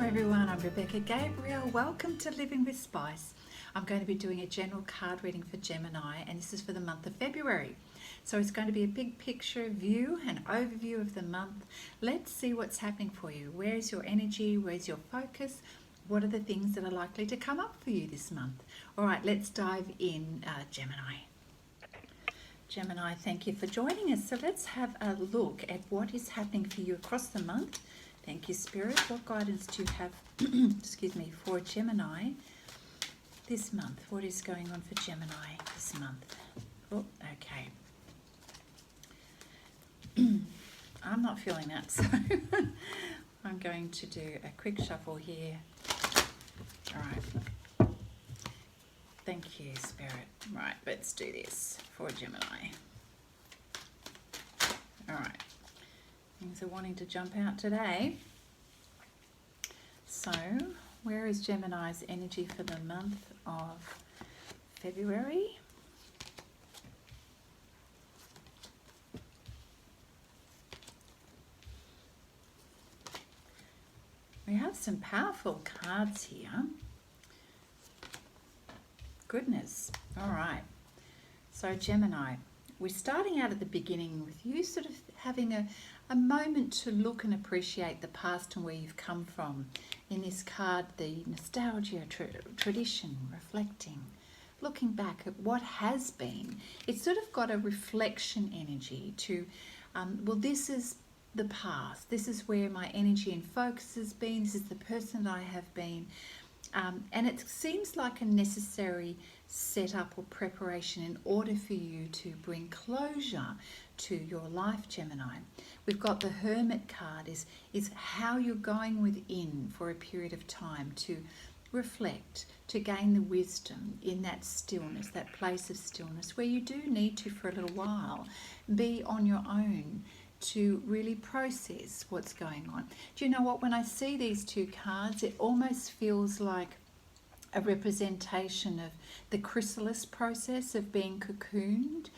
everyone, I'm Rebecca Gabriel. Welcome to Living with Spice. I'm going to be doing a general card reading for Gemini, and this is for the month of February. So it's going to be a big picture view, an overview of the month. Let's see what's happening for you. Where's your energy? Where's your focus? What are the things that are likely to come up for you this month? All right, let's dive in, Gemini. Gemini, thank you for joining us. So let's have a look at what is happening for you across the month. Thank you, Spirit. What guidance do you have, excuse me, for Gemini this month? What is going on for Gemini this month? Oh, okay. I'm not feeling that, so I'm going to do a quick shuffle here. All right. Thank you, Spirit. Right, let's do this for Gemini. All right. Things are wanting to jump out today. So, where is Gemini's energy for the month of February? We have some powerful cards here. Goodness. All right. So, Gemini, we're starting out at the beginning with you sort of having a moment to look and appreciate the past and where you've come from. In this card, the nostalgia, tradition, reflecting, looking back at what has been. It's sort of got a reflection energy to, well, this is the past. This is where my energy and focus has been. This is the person that I have been. And it seems like a necessary setup or preparation in order for you to bring closure to your life, Gemini. We've got the Hermit card is how you're going within for a period of time to reflect, to gain the wisdom in that stillness, that place of stillness where you do need to, for a little while, be on your own to really process what's going on. Do you know what? When I see these two cards, it almost feels like a representation of the chrysalis process of being cocooned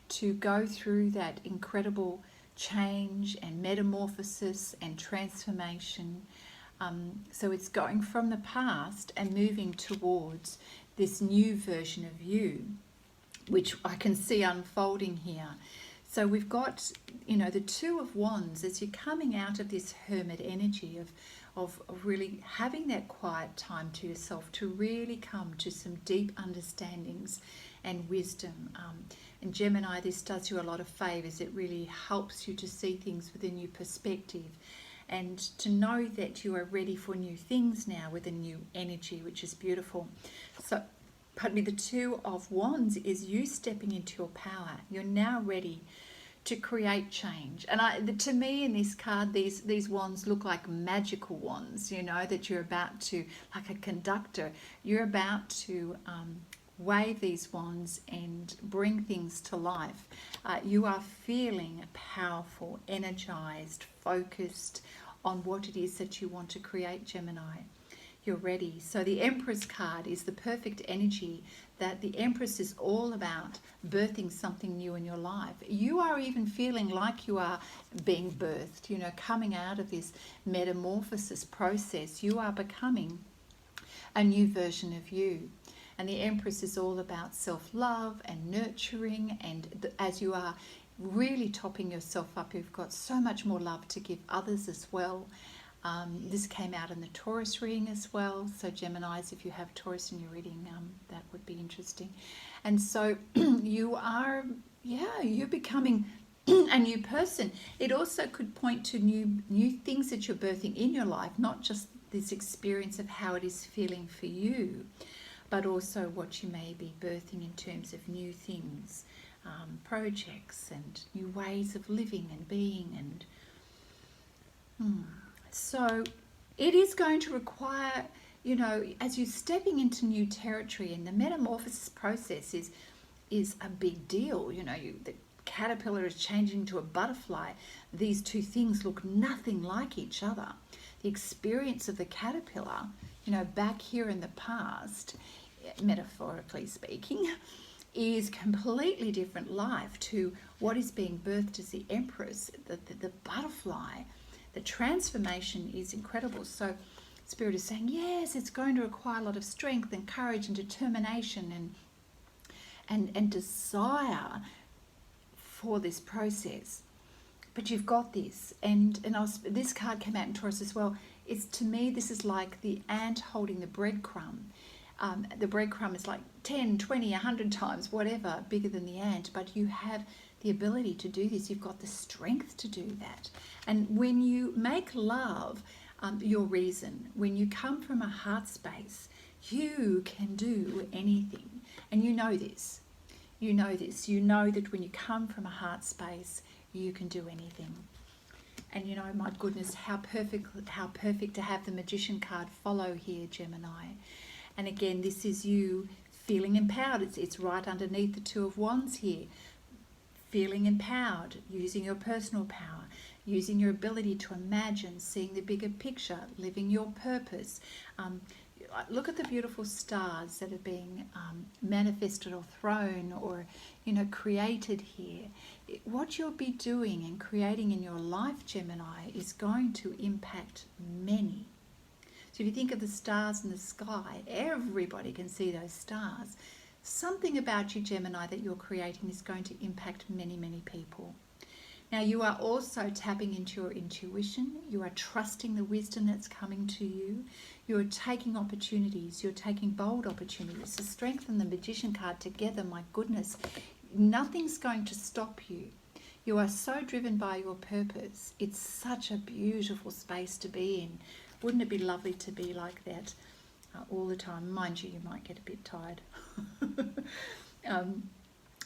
to go through that incredible change and metamorphosis and transformation. So it's going from the past and moving towards this new version of you, which I can see unfolding here. So we've got, the Two of Wands as you're coming out of this hermit energy of really having that quiet time to yourself to really come to some deep understandings and wisdom. And Gemini, this does you a lot of favors. It really helps you to see things with a new perspective and to know that you are ready for new things now with a new energy, which is beautiful. So, pardon me, the Two of Wands is you stepping into your power. You're now ready to create change. And to me in this card, these wands look like magical wands, that you're about to, like a conductor, you're about to wave these wands and bring things to life. You are feeling powerful, energized, focused on what it is that you want to create, Gemini. You're ready. So the Empress card is the perfect energy that the Empress is all about birthing something new in your life. You are even feeling like you are being birthed, coming out of this metamorphosis process. You are becoming a new version of you. And the Empress is all about self-love and nurturing. And as you are really topping yourself up, you've got so much more love to give others as well. This came out in the Taurus reading as well. So Geminis, if you have Taurus in your reading, that would be interesting. And so you're becoming a new person. It also could point to new things that you're birthing in your life, not just this experience of how it is feeling for you, but also what you may be birthing in terms of new things, projects and new ways of living and being. So it is going to require, as you're stepping into new territory, and the metamorphosis process is a big deal. The caterpillar is changing to a butterfly. These two things look nothing like each other. The experience of the caterpillar, back here in the past, metaphorically speaking, is completely different life to what is being birthed as the Empress, the butterfly. The transformation is incredible. So Spirit is saying, yes, it's going to require a lot of strength and courage and determination and desire for this process. But you've got this. And this card came out in Taurus as well. It's, to me, this is like the ant holding the breadcrumb. The breadcrumb is like 10, 20, 100 times, whatever, bigger than the ant. But you have the ability to do this. You've got the strength to do that. And when you make love your reason, when you come from a heart space, you can do anything. And you know this. You know this. You know that when you come from a heart space, you can do anything. And you know, my goodness, how perfect to have the Magician card follow here, Gemini. And again, this is you feeling empowered. It's right underneath the Two of Wands here. Feeling empowered, using your personal power, using your ability to imagine, seeing the bigger picture, living your purpose. Look at the beautiful stars that are being manifested or thrown or, you know, created here. What you'll be doing and creating in your life, Gemini, is going to impact many. So if you think of the stars in the sky, everybody can see those stars. Something about you, Gemini, that you're creating is going to impact many, many people. Now, you are also tapping into your intuition. You are trusting the wisdom that's coming to you. You're taking opportunities. You're taking bold opportunities. The Strength and the Magician card together, my goodness, nothing's going to stop you. You are so driven by your purpose. It's such a beautiful space to be in. Wouldn't it be lovely to be like that all the time? Mind you, you might get a bit tired.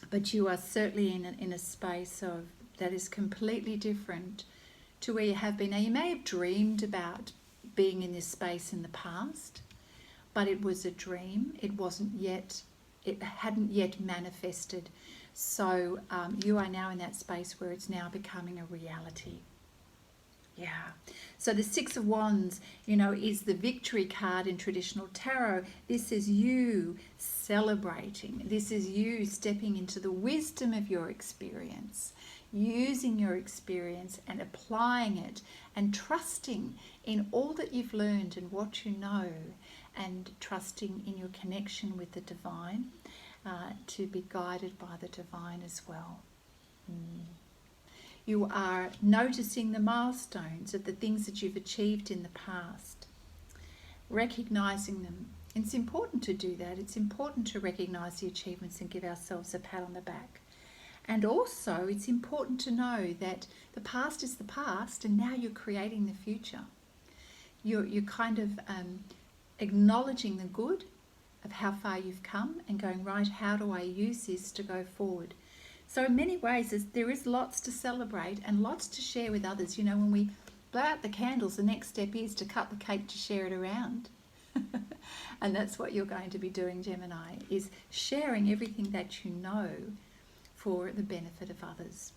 But you are certainly in a space of that is completely different to where you have been. Now, you may have dreamed about being in this space in the past, but it was a dream. It hadn't yet manifested. So you are now in that space where it's now becoming a reality. Yeah. So the Six of Wands, you know, is the victory card in traditional tarot. This is you celebrating. This is you stepping into the wisdom of your experience, using your experience and applying it and trusting in all that you've learned and what you know, and trusting in your connection with the divine, to be guided by the divine as well. You are noticing the milestones of the things that you've achieved in the past, recognizing them. It's important to do that. It's important to recognize the achievements and give ourselves a pat on the back. And also, it's important to know that the past is the past, and now you're creating the future. You're kind of acknowledging the good of how far you've come and going, right, how do I use this to go forward? So in many ways, there is lots to celebrate and lots to share with others. You know, when we blow out the candles, the next step is to cut the cake to share it around. And that's what you're going to be doing, Gemini, is sharing everything that you know for the benefit of others.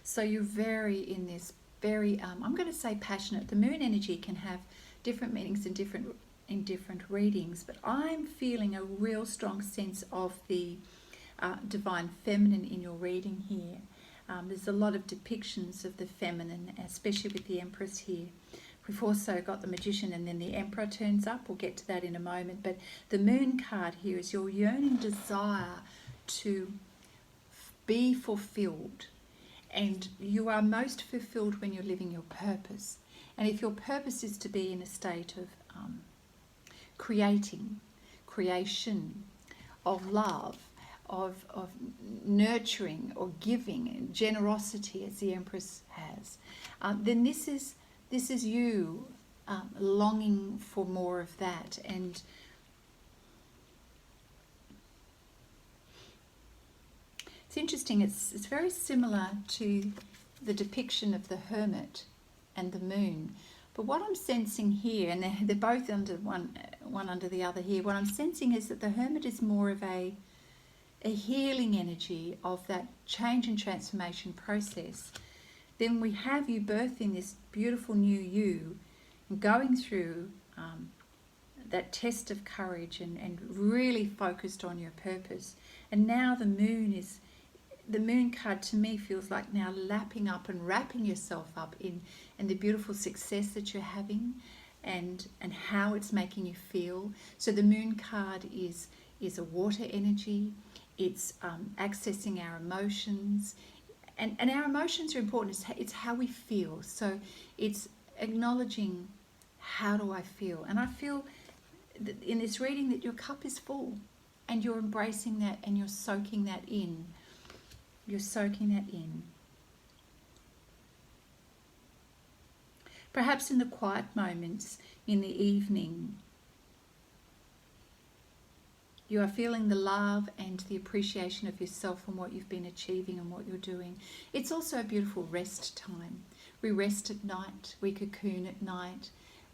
So you're very in this, very, I'm going to say passionate. The moon energy can have different meanings in different readings, but I'm feeling a real strong sense of the divine feminine in your reading here. There's a lot of depictions of the feminine, especially with the Empress here. We've also got the Magician, and then the Emperor turns up. We'll get to that in a moment. But the Moon card here is your yearning desire to be fulfilled. And you are most fulfilled when you're living your purpose. And if your purpose is to be in a state of creation, of love, of nurturing or giving and generosity, as the Empress has, then this is you longing for more of that. And it's interesting, it's very similar to the depiction of the Hermit and the Moon. But what I'm sensing here, and they're both under one under the other here, what I'm sensing is that the Hermit is more of a healing energy of that change and transformation process. Then we have you birthing this beautiful new you, going through that test of courage and really focused on your purpose. And now the moon card to me feels like now lapping up and wrapping yourself up in the beautiful success that you're having, and how it's making you feel. So the moon card is a water energy. It's accessing our emotions, and our emotions are important. It's how we feel. So it's acknowledging, how do I feel? And I feel that in this reading that your cup is full, and you're embracing that, and you're soaking that in. You're soaking that in. Perhaps in the quiet moments in the evening, you are feeling the love and the appreciation of yourself and what you've been achieving and what you're doing. It's also a beautiful rest time. We rest at night, we cocoon at night,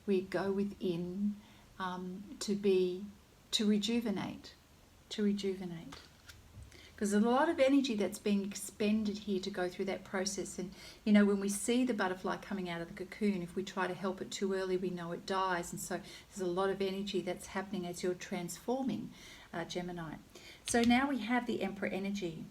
we go within to rejuvenate. Because there's a lot of energy that's being expended here to go through that process. And, you know, when we see the butterfly coming out of the cocoon, if we try to help it too early, we know it dies. And so there's a lot of energy that's happening as you're transforming, Gemini. So now we have the Emperor energy.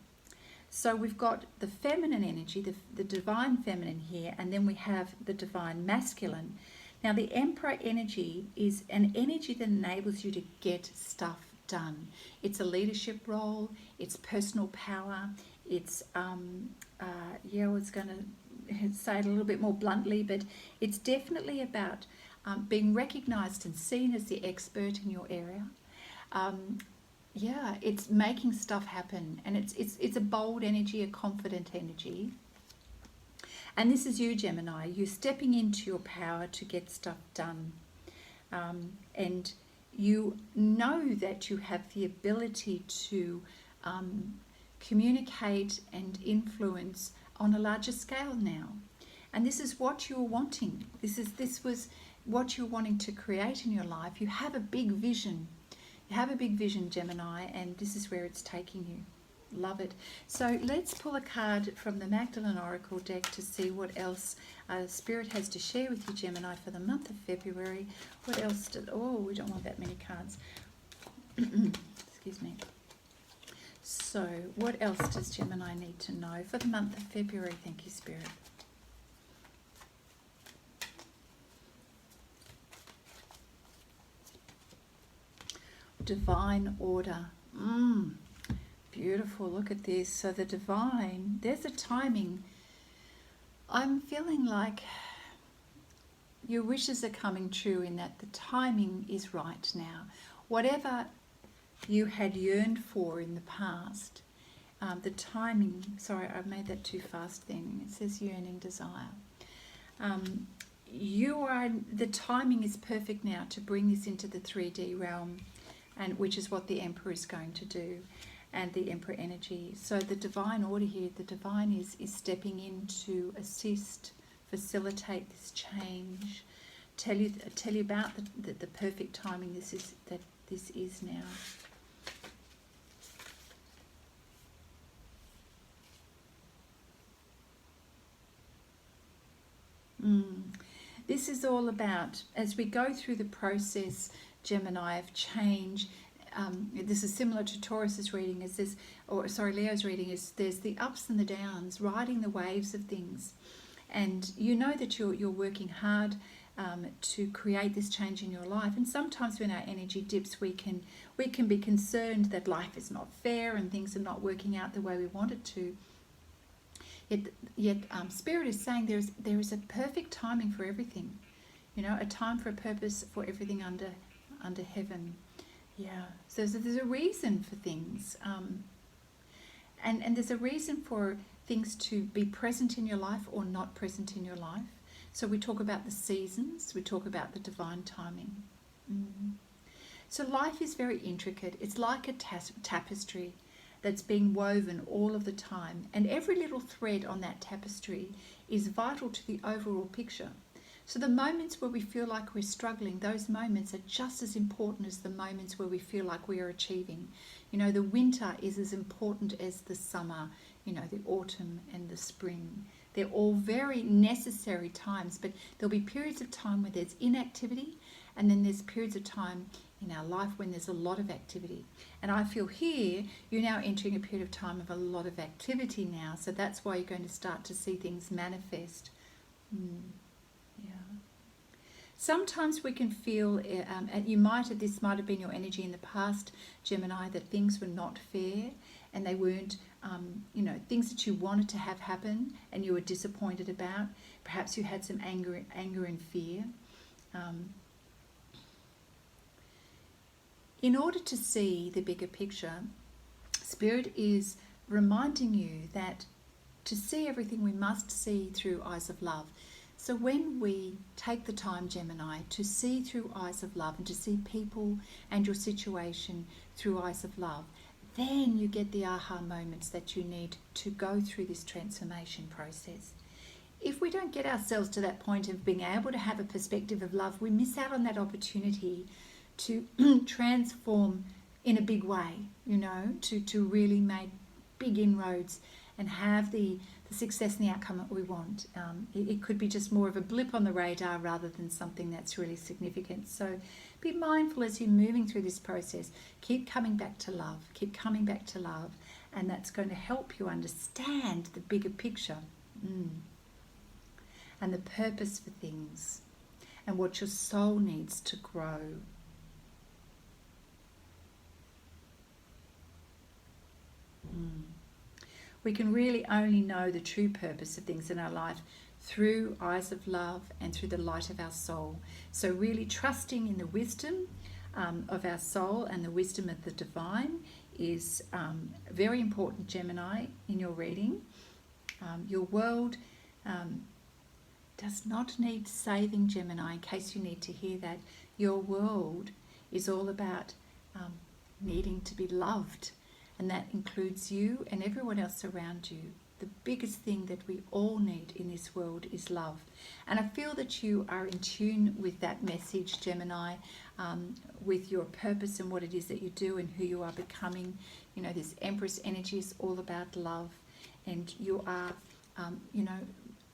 So we've got the feminine energy, the divine feminine here, and then we have the divine masculine. Now the Emperor energy is an energy that enables you to get stuff done. It's a leadership role, it's personal power, it's I was going to say it a little bit more bluntly, but it's definitely about being recognized and seen as the expert in your area. It's making stuff happen, and it's a bold energy, a confident energy. And this is you, Gemini. You're stepping into your power to get stuff done, and you know that you have the ability to communicate and influence on a larger scale now. And this is what you're wanting. This was what you're wanting to create in your life. You have a big vision. You have a big vision, Gemini, and this is where it's taking you. Love it. So let's pull a card from the Magdalene Oracle deck to see what else Spirit has to share with you, Gemini, for the month of February. What else? We don't want that many cards. Excuse me. So what else does Gemini need to know for the month of February? Thank you, Spirit. Divine order. Beautiful. Look at this. So the divine, there's a timing. I'm feeling like your wishes are coming true in that the timing is right now. Whatever you had yearned for in the past, the timing, sorry, I've made that too fast then. It says yearning, desire. The timing is perfect now to bring this into the 3D realm, and which is what the Emperor is going to do. And the Emperor energy. So the divine order here, the divine is stepping in to assist, facilitate this change, tell you about the perfect timing this is now. This is all about, as we go through the process, Gemini, of change. This is similar to Taurus's reading, Leo's reading, is there's the ups and the downs, riding the waves of things. And you know that you're working hard to create this change in your life. And sometimes when our energy dips, we can be concerned that life is not fair and things are not working out the way we want it to. Yet Spirit is saying there is a perfect timing for everything. You know, a time for a purpose for everything under heaven. Yeah, so there's a reason for things, and there's a reason for things to be present in your life or not present in your life. So we talk about the seasons, we talk about the divine timing. So life is very intricate. It's like a tapestry that's being woven all of the time, and every little thread on that tapestry is vital to the overall picture. So the moments where we feel like we're struggling, those moments are just as important as the moments where we feel like we are achieving. You know, the winter is as important as the summer, you know, the autumn and the spring. They're all very necessary times, but there'll be periods of time where there's inactivity, and then there's periods of time in our life when there's a lot of activity. And I feel here, you're now entering a period of time of a lot of activity now, so that's why you're going to start to see things manifest. Sometimes we can feel, this might have been your energy in the past, Gemini, that things were not fair and they weren't, things that you wanted to have happen and you were disappointed about. Perhaps you had some anger and fear. In order to see the bigger picture, Spirit is reminding you that to see everything we must see through eyes of love. So when we take the time, Gemini, to see through eyes of love and to see people and your situation through eyes of love, then you get the aha moments that you need to go through this transformation process. If we don't get ourselves to that point of being able to have a perspective of love, we miss out on that opportunity to transform in a big way, to really make big inroads and have the success and the outcome that we want. It could be just more of a blip on the radar rather than something that's really significant. So be mindful as you're moving through this process. Keep coming back to love. Keep coming back to love. And that's going to help you understand the bigger picture and the purpose for things and what your soul needs to grow. We can really only know the true purpose of things in our life through eyes of love and through the light of our soul. So really trusting in the wisdom of our soul and the wisdom of the divine is very important, Gemini, in your reading. Your world does not need saving, Gemini, in case you need to hear that. Your world is all about needing to be loved. And that includes you and everyone else around you. The biggest thing that we all need in this world is love. And I feel that you are in tune with that message, Gemini, with your purpose and what it is that you do and who you are becoming. This Empress energy is all about love. And you are,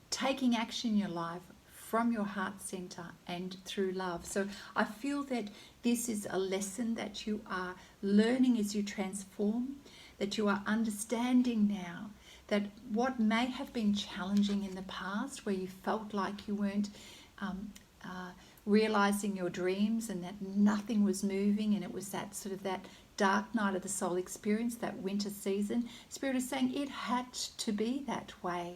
taking action in your life from your heart center and through love. So I feel that this is a lesson that you are learning as you transform, that you are understanding now that what may have been challenging in the past, where you felt like you weren't realizing your dreams and that nothing was moving, and it was that sort of that dark night of the soul experience, that winter season. Spirit is saying it had to be that way.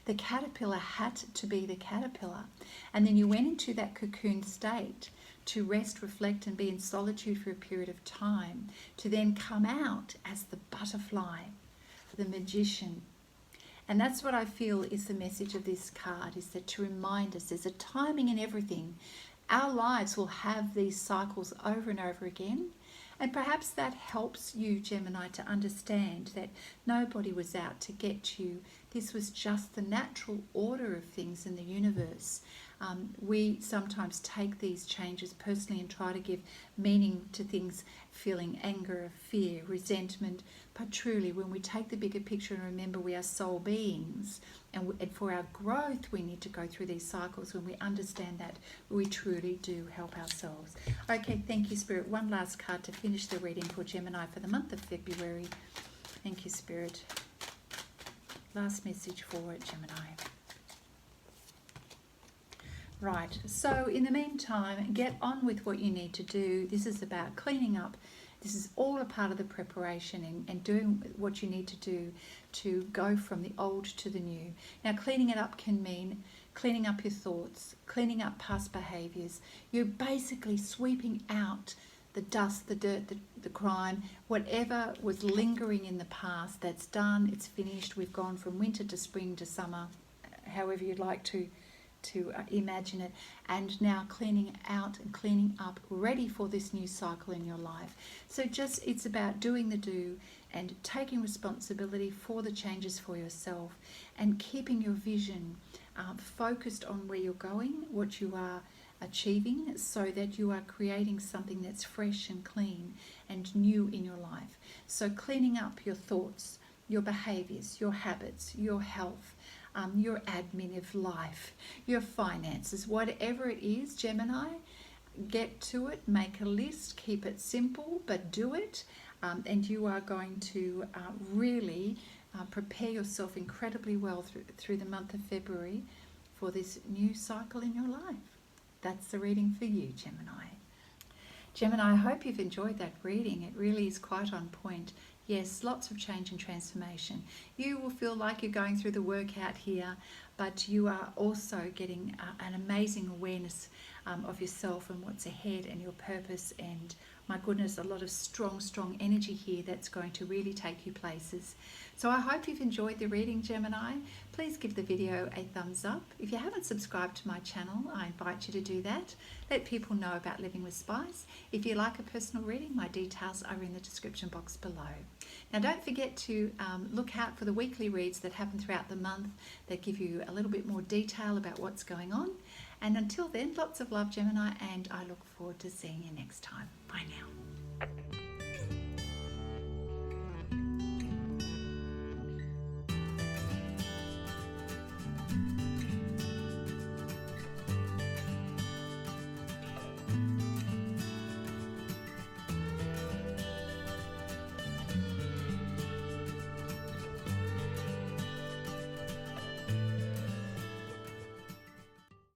The caterpillar had to be the caterpillar. And then you went into that cocoon state to rest, reflect, and be in solitude for a period of time, to then come out as the butterfly, the magician. And that's what I feel is the message of this card, is that to remind us there's a timing in everything. Our lives will have these cycles over and over again. And perhaps that helps you, Gemini, to understand that nobody was out to get you. This was just the natural order of things in the universe. We sometimes take these changes personally and try to give meaning to things, feeling anger, fear, resentment. But truly, when we take the bigger picture and remember we are soul beings, and for our growth we need to go through these cycles, when we understand that, we truly do help ourselves. Okay, thank you, Spirit. One last card to finish the reading for Gemini for the month of February. Thank you, Spirit. Last message for Gemini. Right, so in the meantime, get on with what you need to do. This is about cleaning up. This is all a part of the preparation and doing what you need to do to go from the old to the new. Now, cleaning it up can mean cleaning up your thoughts, cleaning up past behaviours. You're basically sweeping out the dust, the dirt, the crime, whatever was lingering in the past. That's done, it's finished. We've gone from winter to spring to summer, however you'd like to imagine it, and now cleaning out and cleaning up, ready for this new cycle in your life. So it's about doing the do and taking responsibility for the changes for yourself, and keeping your vision focused on where you're going, what you are achieving, so that you are creating something that's fresh and clean and new in your life. So cleaning up your thoughts, your behaviors, your habits, your health, your admin of life, your finances, whatever it is, Gemini, get to it, make a list, keep it simple, but do it, and you are going to really prepare yourself incredibly well through the month of February for this new cycle in your life. that's the reading for you, Gemini. Gemini, I hope you've enjoyed that reading. It really is quite on point. Yes, lots of change and transformation. You will feel like you're going through the workout here, but you are also getting an amazing awareness of yourself and what's ahead and your purpose. And my goodness, a lot of strong energy here that's going to really take you places. So I hope you've enjoyed the reading, Gemini. Please give the video a thumbs up. If you haven't subscribed to my channel, I invite you to do that. Let people know about Living with Spice. If you like a personal reading, my details are in the description box below. Now don't forget to look out for the weekly reads that happen throughout the month that give you a little bit more detail about what's going on. And until then, lots of love, Gemini, and I look forward to seeing you next time. Bye now.